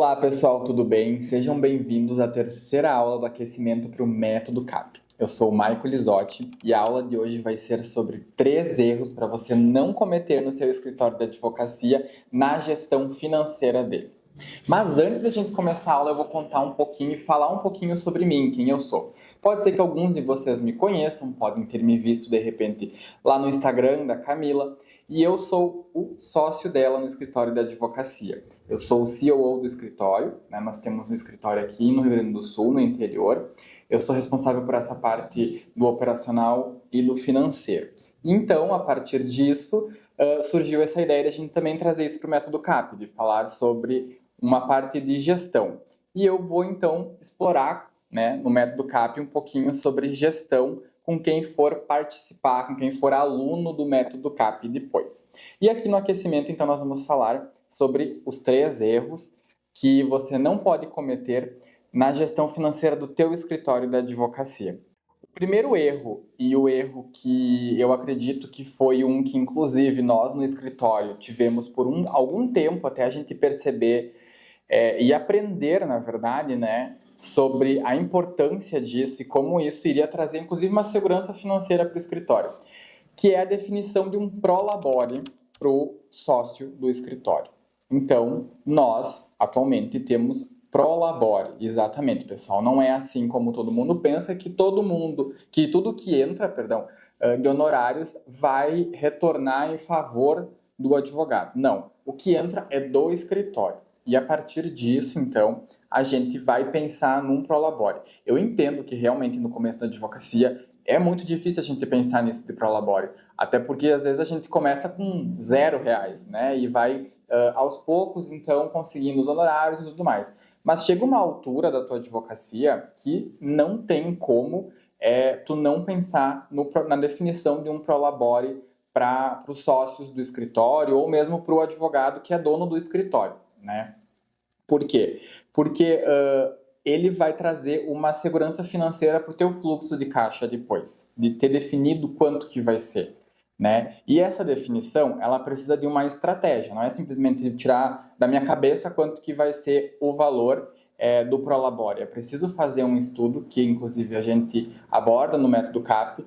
Olá pessoal, tudo bem? Sejam bem-vindos à terceira aula do aquecimento para o método CAP. Eu sou o Maico Lisotti e a aula de hoje vai ser sobre 3 erros para você não cometer no seu escritório de advocacia na gestão financeira dele. Mas antes da gente começar a aula, eu vou contar um pouquinho e falar um pouquinho sobre mim, quem eu sou. Pode ser que alguns de vocês me conheçam, podem ter me visto de repente lá no Instagram da Camila, e eu sou o sócio dela no escritório de advocacia. Eu sou o COO do escritório, né? Nós temos um escritório aqui no Rio Grande do Sul, no interior. Eu sou responsável por essa parte do operacional e do financeiro. Então, a partir disso, surgiu essa ideia de a gente também trazer isso para o método CAP, de falar sobre uma parte de gestão. E eu vou, então, explorar, né, no método CAP um pouquinho sobre gestão com quem for participar, com quem for aluno do método CAP depois. E aqui no aquecimento, então, nós vamos falar sobre os 3 erros que você não pode cometer na gestão financeira do teu escritório da advocacia. O primeiro erro, e o erro que eu acredito que foi um que, inclusive, nós no escritório tivemos por algum tempo até a gente perceber e aprender, na verdade, né, sobre a importância disso e como isso iria trazer, inclusive, uma segurança financeira para o escritório, que é a definição de um prolabore para o sócio do escritório. Então, nós, atualmente, temos prolabore, exatamente, pessoal. Não é assim como todo mundo pensa, que tudo que entra, de honorários vai retornar em favor do advogado. Não, o que entra é do escritório. E a partir disso, então, a gente vai pensar num prolabore. Eu entendo que realmente no começo da advocacia é muito difícil a gente pensar nisso de prolabore, até porque às vezes a gente começa com R$0, né? E vai aos poucos, então, conseguindo os honorários e tudo mais. Mas chega uma altura da tua advocacia que não tem como tu não pensar na definição de um prolabore para os sócios do escritório ou mesmo para o advogado que é dono do escritório, né? Por quê? Porque ele vai trazer uma segurança financeira para o teu fluxo de caixa depois, de ter definido quanto que vai ser, né? E essa definição, ela precisa de uma estratégia, não é simplesmente tirar da minha cabeça quanto que vai ser o valor do prolabore. É preciso fazer um estudo, que inclusive a gente aborda no método CAP,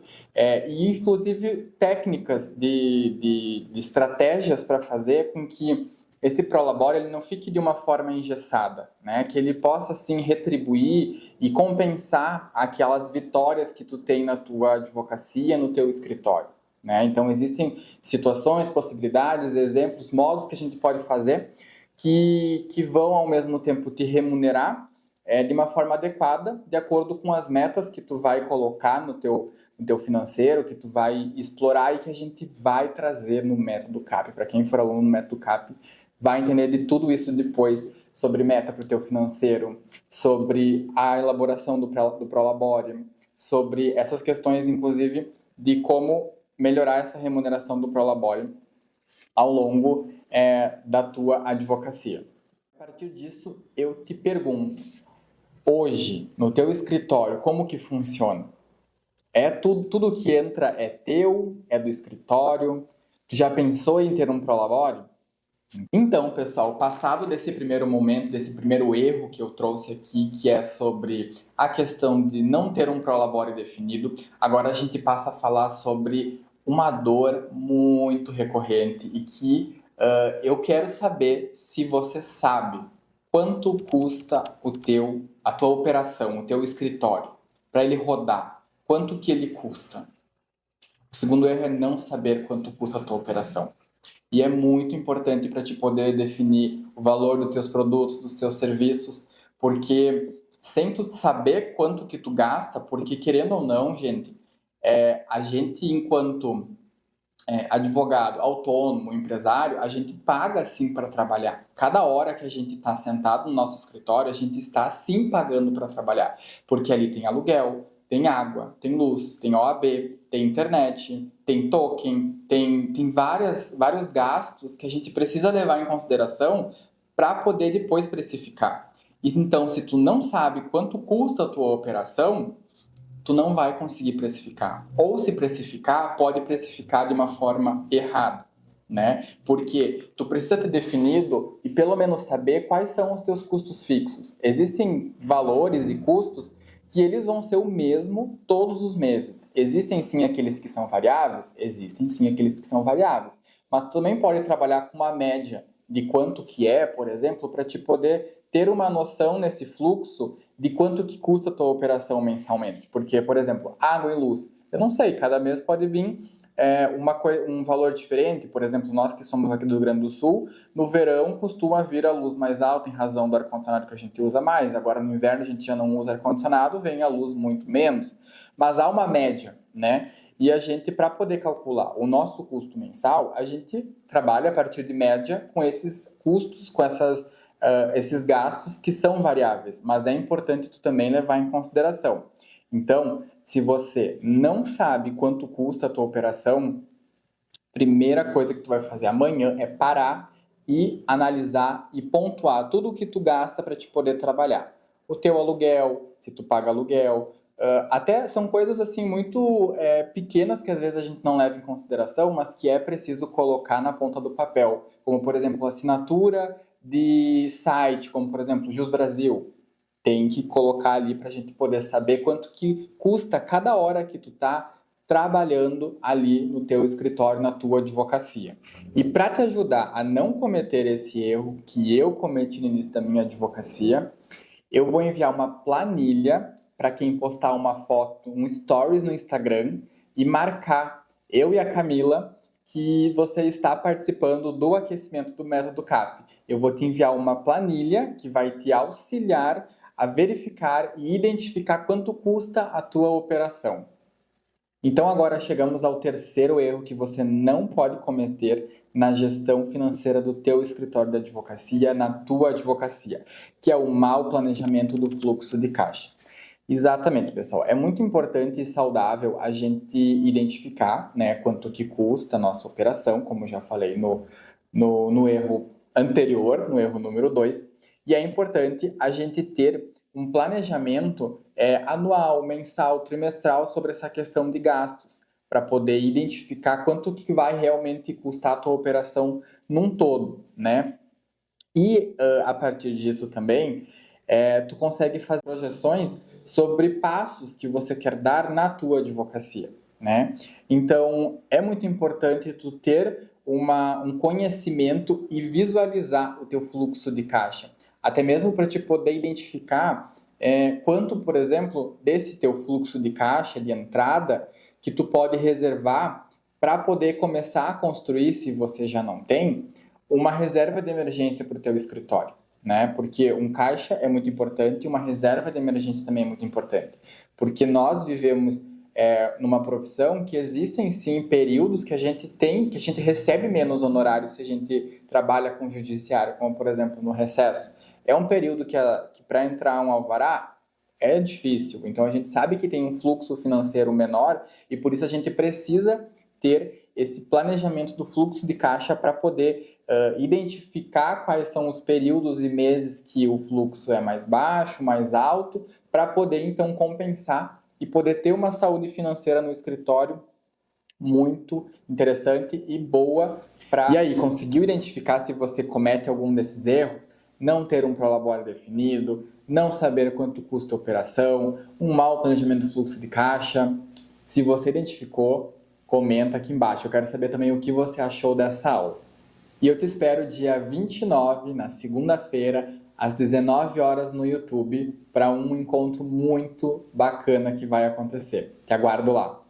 e inclusive técnicas de estratégias para fazer com que esse prolabore ele não fique de uma forma engessada, né? Que ele possa, sim, retribuir e compensar aquelas vitórias que tu tem na tua advocacia, no teu escritório, né? Então, existem situações, possibilidades, exemplos, modos que a gente pode fazer que vão, ao mesmo tempo, te remunerar de uma forma adequada, de acordo com as metas que tu vai colocar no teu financeiro, que tu vai explorar e que a gente vai trazer no método CAP. Para quem for aluno no método CAP, vai entender de tudo isso depois, sobre meta para o teu financeiro, sobre a elaboração do prolabore, sobre essas questões, inclusive, de como melhorar essa remuneração do prolabore ao longo da tua advocacia. A partir disso, eu te pergunto, hoje, no teu escritório, como que funciona? Tudo que entra é teu? É do escritório? Tu já pensou em ter um prolabore? Então, pessoal, passado desse primeiro momento, desse primeiro erro que eu trouxe aqui, que é sobre a questão de não ter um prolabore definido, agora a gente passa a falar sobre uma dor muito recorrente e que eu quero saber se você sabe quanto custa a tua operação, o teu escritório, para ele rodar. Quanto que ele custa? O segundo erro é não saber quanto custa a tua operação. E é muito importante para te poder definir o valor dos teus produtos, dos teus serviços, porque sem tu saber quanto que tu gasta, porque querendo ou não, gente, a gente enquanto advogado, autônomo, empresário, a gente paga sim para trabalhar. Cada hora que a gente está sentado no nosso escritório, a gente está sim pagando para trabalhar, porque ali tem aluguel, tem água, tem luz, tem OAB, tem internet, tem token, tem vários gastos que a gente precisa levar em consideração para poder depois precificar. Então, se tu não sabe quanto custa a tua operação, tu não vai conseguir precificar. Ou se precificar, pode precificar de uma forma errada, né? Porque tu precisa ter definido e pelo menos saber quais são os teus custos fixos. Existem valores e custos que eles vão ser o mesmo todos os meses. Existem sim aqueles que são variáveis? Existem sim aqueles que são variáveis. Mas tu também pode trabalhar com uma média de quanto que é, por exemplo, para te poder ter uma noção nesse fluxo de quanto que custa a tua operação mensalmente. Porque, por exemplo, água e luz. Eu não sei, cada mês pode vir um valor diferente. Por exemplo, nós que somos aqui do Rio Grande do Sul, no verão costuma vir a luz mais alta em razão do ar-condicionado que a gente usa mais. Agora no inverno a gente já não usa ar-condicionado, vem a luz muito menos. Mas há uma média, né? E a gente, para poder calcular o nosso custo mensal, a gente trabalha a partir de média com esses custos, com esses gastos que são variáveis. Mas é importante tu também levar em consideração. Então, se você não sabe quanto custa a tua operação, primeira coisa que tu vai fazer amanhã é parar e analisar e pontuar tudo o que tu gasta para te poder trabalhar. O teu aluguel, se tu paga aluguel, até são coisas assim muito pequenas que às vezes a gente não leva em consideração, mas que é preciso colocar na ponta do papel, como por exemplo assinatura de site, como por exemplo Jus Brasil. Tem que colocar ali para a gente poder saber quanto que custa cada hora que tu tá trabalhando ali no teu escritório, na tua advocacia. E para te ajudar a não cometer esse erro que eu cometi no início da minha advocacia, eu vou enviar uma planilha para quem postar uma foto, um stories no Instagram e marcar eu e a Camila que você está participando do aquecimento do Método CAP. Eu vou te enviar uma planilha que vai te auxiliar a verificar e identificar quanto custa a tua operação. Então agora chegamos ao terceiro erro que você não pode cometer na gestão financeira do teu escritório de advocacia, na tua advocacia, que é o mau planejamento do fluxo de caixa. Exatamente, pessoal. É muito importante e saudável a gente identificar, né, quanto que custa a nossa operação, como já falei no erro anterior, no erro número 2. E é importante a gente ter um planejamento anual, mensal, trimestral sobre essa questão de gastos, para poder identificar quanto que vai realmente custar a tua operação num todo, né? E a partir disso também, tu consegue fazer projeções sobre passos que você quer dar na tua advocacia, né? Então, é muito importante tu ter um conhecimento e visualizar o teu fluxo de caixa, até mesmo para te poder identificar quanto, por exemplo, desse teu fluxo de caixa, de entrada, que tu pode reservar para poder começar a construir, se você já não tem, uma reserva de emergência para o teu escritório, né? Porque um caixa é muito importante e uma reserva de emergência também é muito importante. Porque nós vivemos numa profissão que existem sim períodos que a gente recebe menos honorários se a gente trabalha com judiciário, como por exemplo no recesso. É um período que para entrar um alvará é difícil, então a gente sabe que tem um fluxo financeiro menor e por isso a gente precisa ter esse planejamento do fluxo de caixa para poder identificar quais são os períodos e meses que o fluxo é mais baixo, mais alto, para poder então compensar e poder ter uma saúde financeira no escritório muito interessante e boa. E aí, conseguiu identificar se você comete algum desses erros? Não ter um prolabore definido, não saber quanto custa a operação, um mau planejamento do fluxo de caixa. Se você identificou, comenta aqui embaixo. Eu quero saber também o que você achou dessa aula. E eu te espero dia 29, na segunda-feira, às 19 horas no YouTube, para um encontro muito bacana que vai acontecer. Te aguardo lá.